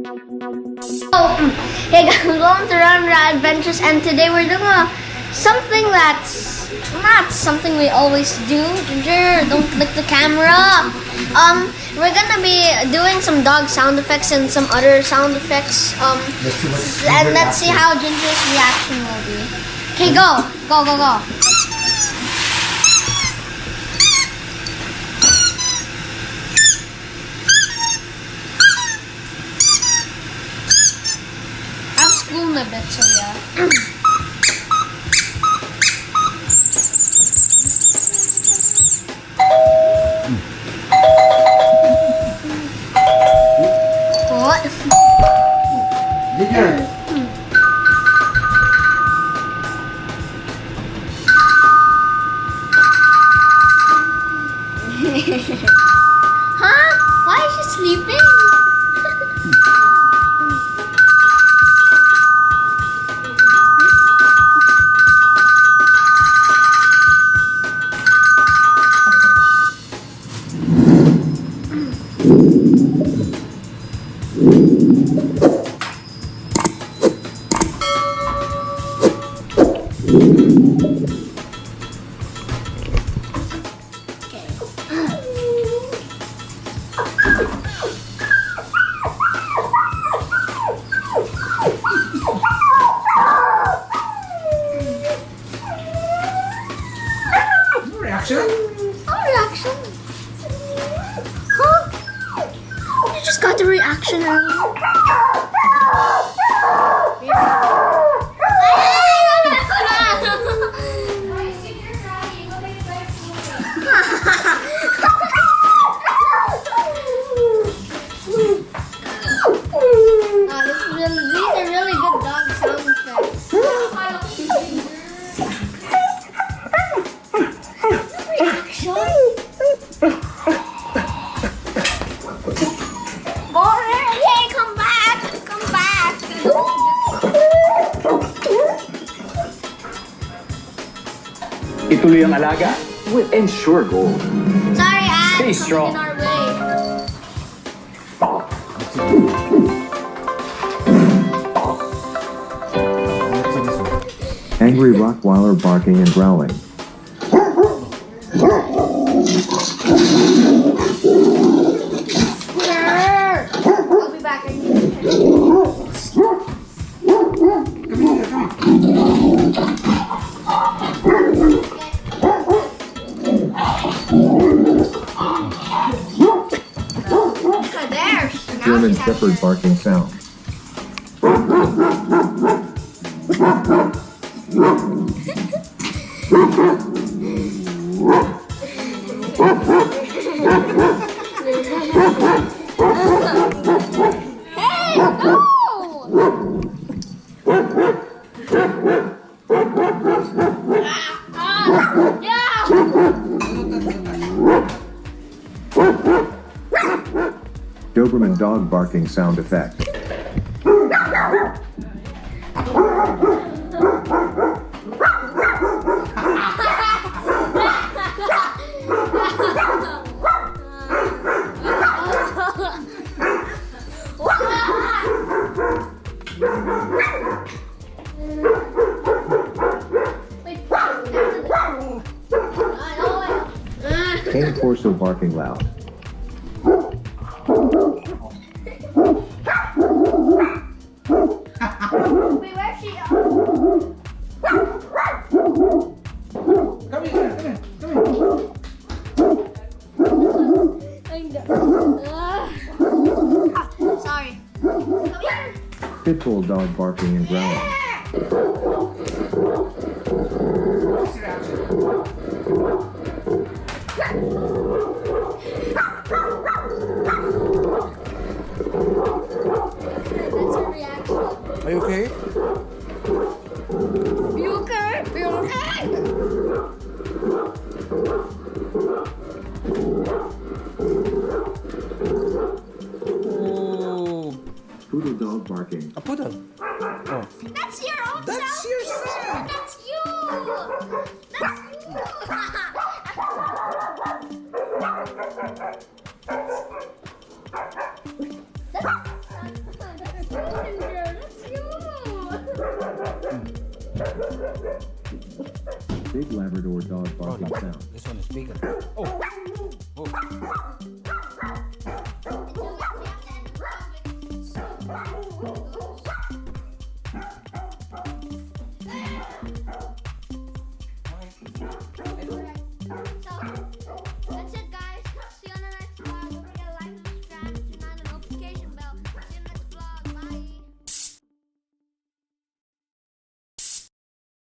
Hey guys, welcome to roy&riley Adventures, and today we're doing something that's not something we always do. Ginger, don't click the camera. We're gonna be doing some dog sound effects and some other sound effects. And let's see how Ginger's reaction will be. Okay, go. I've schooled a bit, so yeah. What? Ginger. Huh? Why is she sleeping? Reaction? Oh, reaction. Huh? You just got the reaction earlier. These are really good dog sound effects. Reaction. Hey, come back! Come back! Ituloy ang alaga will ensure gold. Sorry, Stay Anne. strong. Coming in our way. Angry Rottweiler barking and growling. I'll be back. There. German Shepherd barking sound. Hey, no! Doberman dog barking sound effect. Cane Corso barking loud. Wait, where's she? Come here. Sorry. Come here. Pitbull dog barking and growling. What's the reaction? That's her reaction. Are you okay? You okay? You okay? Oh, Poodle dog barking. a poodle. Oh. That's your own That's sound. your sound. That's you. That's you. Big Labrador dog Oh, barking no. sound. This one is bigger. Oh. Oh.